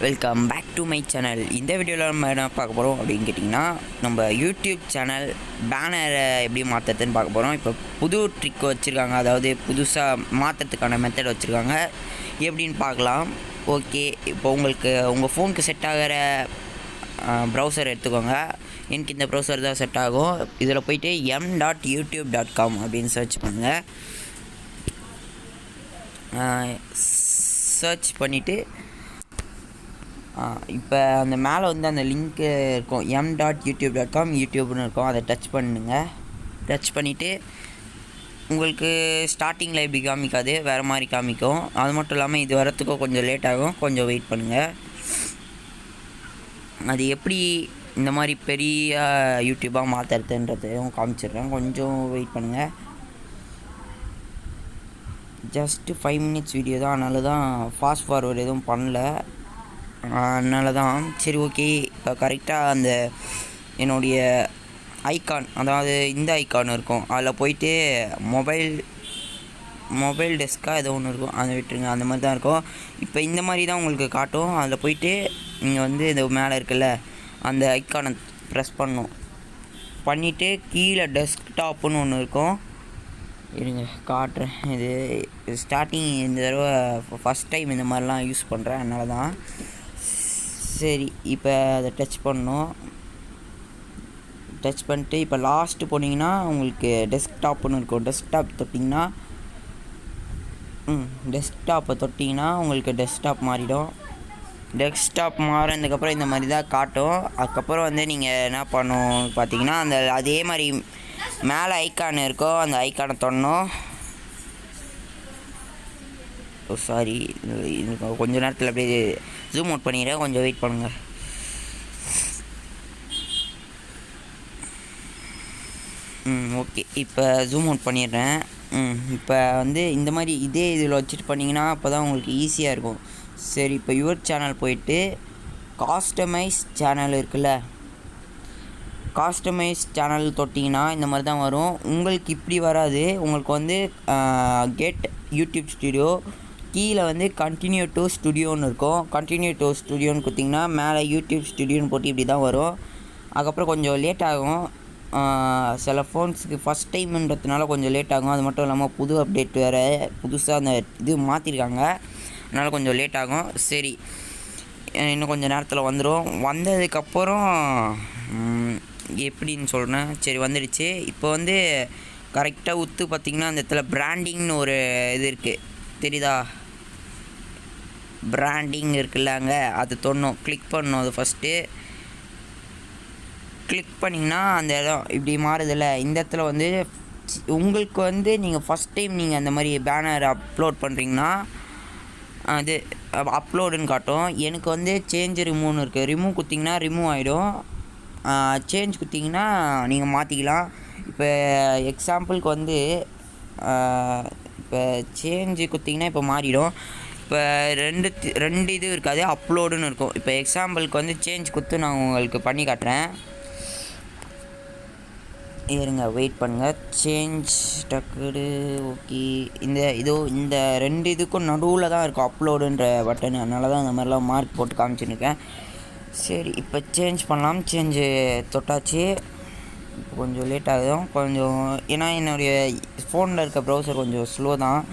Welcome back to my channel. இந்த வீடியோவில் நம்ம என்ன பார்க்க போகிறோம் அப்படின்னு கேட்டிங்கன்னா, நம்ம யூடியூப் சேனல் பேனரை எப்படி மாற்றுறதுன்னு பார்க்க போகிறோம். இப்போ புது ட்ரிக் வச்சுருக்காங்க, அதாவது புதுசாக மாற்றுறதுக்கான மெத்தட் வச்சுருக்காங்க. எப்படின்னு பார்க்கலாம். ஓகே, இப்போ உங்கள் ஃபோனுக்கு செட் ஆகிற ப்ரௌசர் எடுத்துக்கோங்க. எனக்கு இந்த ப்ரௌசர் தான் செட் ஆகும். இதில் போய்ட்டு m.youtube.com அப்படின்னு சர்ச் பண்ணுங்கள். சர்ச் பண்ணிவிட்டு இப்போ அந்த மேலே வந்து அந்த லிங்க்கு இருக்கும், m.youtube.com யூடியூப்னு இருக்கும். அதை டச் பண்ணுங்க. டச் பண்ணிவிட்டு உங்களுக்கு ஸ்டார்டிங்கில் இப்படி காமிக்காது, வேறு மாதிரி காமிக்கும். அது மட்டும் இல்லாமல் இது வரத்துக்கும் கொஞ்சம் லேட் ஆகும், கொஞ்சம் வெயிட் பண்ணுங்கள். அது எப்படி இந்த மாதிரி பெரிய யூடியூப்பாக மாற்றுறதுன்றதையும் காமிச்சிடுறேன், கொஞ்சம் வெயிட் பண்ணுங்கள். ஜஸ்ட்டு 5 மினிட்ஸ் வீடியோ தான், அதனால தான் ஃபாஸ்ட் ஃபார்வர்டு எதுவும் பண்ணல. அதனால தான் சரி ஓகே. இப்போ கரெக்டாக அந்த என்னுடைய ஐக்கான், அதாவது இந்த ஐக்கான் இருக்கும், அதில் போயிட்டு மொபைல் டெஸ்க்காக ஏதோ ஒன்று இருக்கும், அதை விட்டுருங்க. அந்த மாதிரி தான் இருக்கும். இப்போ இந்த மாதிரி தான் உங்களுக்கு காட்டும். அதில் போயிட்டு நீங்கள் வந்து இந்த மேலே இருக்குல்ல அந்த ஐக்கானை ப்ரெஸ் பண்ணிவிட்டு கீழே டெஸ்க்டாப்புன்னு ஒன்று இருக்கும். இருங்க காட்டுறேன். இது ஸ்டார்டிங் இந்த தடவை ஃபஸ்ட் டைம் இந்த மாதிரிலாம் யூஸ் பண்ணுறேன், அதனால தான். சரி, இப்போ அதை டச் பண்ணிட்டு இப்போ லாஸ்ட்டு போனீங்கன்னா உங்களுக்கு டெஸ்க்டாப்னு இருக்கும். டெஸ்க்டாப்பை தொட்டிங்கன்னா உங்களுக்கு டெஸ்க்டாப் மாறிடும். டெஸ்க்டாப் மாறினதுக்கப்புறம் இந்த மாதிரி தான் காட்டும். அதுக்கப்புறம் வந்து நீங்கள் என்ன பண்ணணும் பார்த்தீங்கன்னா, அதே மாதிரி மேலே ஐக்கான் இருக்கும், அந்த ஐக்கானை தொடணும். சாரி, கொஞ்சம் நேரத்தில் அப்படியே ஜூம் அவுட் பண்ணிடுறேன், கொஞ்சம் வெயிட் பண்ணுங்கள். ஓகே, இப்போ ஜூம் அவுட் பண்ணிடுறேன். இப்போ வந்து இந்த மாதிரி இதே இதில் வச்சுட்டு பண்ணிங்கன்னா அப்போ தான் உங்களுக்கு ஈஸியாக இருக்கும். சரி, இப்போ யுவர் சேனல் போயிட்டு காஸ்டமைஸ் சேனல் இருக்குல்ல, காஸ்டமைஸ் சேனல் தொட்டிங்கன்னா இந்த மாதிரி தான் வரும். உங்களுக்கு இப்படி வராது. உங்களுக்கு வந்து கெட் யூடியூப் ஸ்டுடியோ, கீழே வந்து கண்டினியூ டு ஸ்டுடியோன்னு இருக்கும். கண்டினியூ டு ஸ்டுடியோன்னு கொடுத்திங்கன்னா மேலே யூடியூப் ஸ்டுடியோன்னு போட்டு இப்படி தான் வரும். அதுக்கப்புறம் கொஞ்சம் லேட் ஆகும். சில ஃபோன்ஸுக்கு ஃபஸ்ட் டைம்ன்றதுனால கொஞ்சம் லேட் ஆகும். அது மட்டும் இல்லாமல் புது அப்டேட் வேறு, புதுசாக அந்த இது மாற்றிருக்காங்க, அதனால் கொஞ்சம் லேட் ஆகும். சரி, இன்னும் கொஞ்சம் நேரத்தில் வந்துடும். வந்ததுக்கப்புறம் எப்படின்னு சொல்கிறேன். சரி, வந்துடுச்சு. இப்போ வந்து கரெக்டாக உத்து பார்த்திங்கன்னா அந்த இடத்துல பிராண்டிங்னு ஒரு இது இருக்குது, தெரியுதா? பிராண்டிங் இருக்குல்லங்க, அது தொடணும், கிளிக் பண்ணணும். அது ஃபஸ்ட்டு கிளிக் பண்ணிங்கன்னா அந்த இடம் இப்படி மாறுதில்ல. இந்த இடத்துல வந்து உங்களுக்கு வந்து நீங்கள் ஃபஸ்ட் டைம் நீங்கள் அந்த மாதிரி பேனர் அப்லோட் பண்ணுறீங்கன்னா அது அப்லோடுன்னு காட்டும். எனக்கு வந்து சேஞ்ச் ரிமூவ்னு இருக்குது. ரிமூவ் குத்திங்கன்னா ரிமூவ் ஆகிடும், சேஞ்ச் குத்திங்கன்னா நீங்கள் மாற்றிக்கலாம். இப்போ எக்ஸாம்பிளுக்கு வந்து இப்போ சேஞ்சு குத்திங்கன்னா இப்போ மாறிடும். இப்போ ரெண்டு இது இருக்காது, அப்லோடுன்னு இருக்கும். இப்போ எக்ஸாம்பிளுக்கு வந்து சேஞ்ச் குத்து நான் உங்களுக்கு பண்ணி காட்டுறேன். இருங்க, வெயிட் பண்ணுங்கள். சேஞ்ச் டக்குடு. ஓகே, இந்த ரெண்டு இதுக்கும் நடுவில் தான் இருக்கும் அப்லோடுன்ற பட்டன், அதனால தான் இந்த மாதிரிலாம் மார்க் போட்டு காமிச்சுருக்கேன். சரி, இப்போ சேஞ்ச் பண்ணலாம். சேஞ்சு தொட்டாச்சு. இப்போ கொஞ்சம் லேட் ஆகுதும் கொஞ்சம், ஏன்னா என்னுடைய ஃபோனில் இருக்க ப்ரௌசர் கொஞ்சம் ஸ்லோ தான்.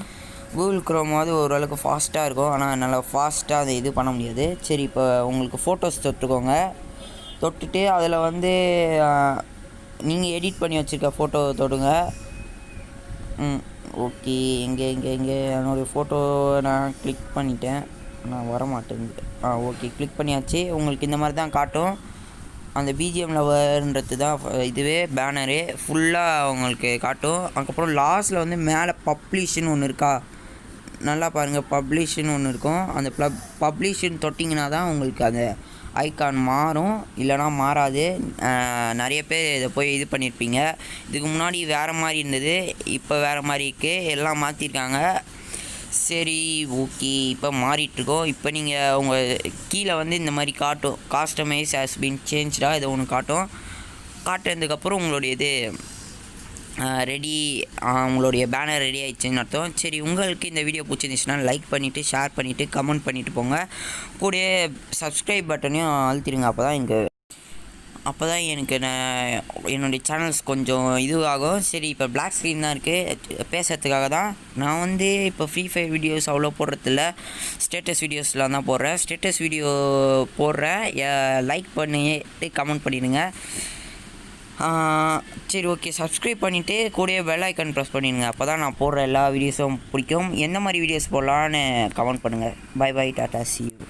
கூகுள் குரோமாவது ஓரளவுக்கு ஃபாஸ்ட்டாக இருக்கும், ஆனால் என்னால் ஃபாஸ்ட்டாக அதை இது பண்ண முடியாது. சரி, இப்போ உங்களுக்கு ஃபோட்டோஸ் தொட்டுக்கோங்க. தொட்டுட்டு அதில் வந்து நீங்கள் எடிட் பண்ணி வச்சுருக்க ஃபோட்டோ தொடுங்க. ஓகே, எங்கே என்னுடைய ஃபோட்டோ நான் கிளிக் பண்ணிட்டேன், நான் வரமாட்டேங்குது. ஓகே, கிளிக் பண்ணியாச்சு. உங்களுக்கு இந்த மாதிரி தான் காட்டும். அந்த பிஜிஎம் லவர்ன்றது தான் இதுவே பேனரு ஃபுல்லாக உங்களுக்கு காட்டும். அதுக்கப்புறம் லாஸ்ட்டில் வந்து மேலே பப்ளிஷ்னு ஒன்று இருக்கா, நல்லா பாருங்கள். பப்ளிஷ்னு ஒன்று இருக்கும். அந்த பப்ளிஷ்னு தொட்டிங்கன்னா தான் உங்களுக்கு அந்த ஐக்கான் மாறும், இல்லைனா மாறாது. நிறைய பேர் இதை போய் இது பண்ணியிருப்பீங்க. இதுக்கு முன்னாடி வேறு மாதிரி இருந்தது, இப்போ வேறு மாதிரி இருக்குது, எல்லாம் மாற்றிருக்காங்க. சரி ஓகே, இப்போ மாறிட்டுருக்கோம். இப்போ நீங்கள் உங்கள் கீழே வந்து இந்த மாதிரி காட்டும், காஸ்டமைஸ் ஹேஸ் பீன் சேஞ்ச்டாக இதை ஒன்று காட்டும். காட்டுறதுக்கப்புறம் உங்களுடைய இது ரெடி, உங்களுடைய பேனர் ரெடி ஆகிடுச்சின்னு அர்த்தம். சரி, உங்களுக்கு இந்த வீடியோ பிடிச்சிருந்துச்சுன்னா லைக் பண்ணிவிட்டு ஷேர் பண்ணிவிட்டு கமெண்ட் பண்ணிவிட்டு போங்க. கூடயே சப்ஸ்கிரைப் பட்டனையும் அழுத்திடுங்க. அப்போ தான் எனக்கு என்னுடைய சேனல்ஸ் கொஞ்சம் இதுவாகும். சரி, இப்போ பிளாக் ஸ்க்ரீன் தான் இருக்குது பேசுகிறதுக்காக தான். நான் இப்போ ஃப்ரீ ஃபயர் வீடியோஸ் அவ்வளோ போடுறதில்ல, ஸ்டேட்டஸ் வீடியோஸ்லாம் தான் போடுறேன். ஸ்டேட்டஸ் வீடியோ போடுறேன், லைக் பண்ணிட்டு கமெண்ட் பண்ணிடுங்க. சரி, ஓகே. சப்ஸ்கிரைப் பண்ணிவிட்டு கூடயே பெல் ஐக்கான் ப்ரெஸ் பண்ணிடுங்க. அப்போ தான் நான் போடுற எல்லா வீடியோஸும் பிடிக்கும். எந்த மாதிரி வீடியோஸ் போடலான்னு கமெண்ட் பண்ணுங்கள். Bye bye, tata, see you.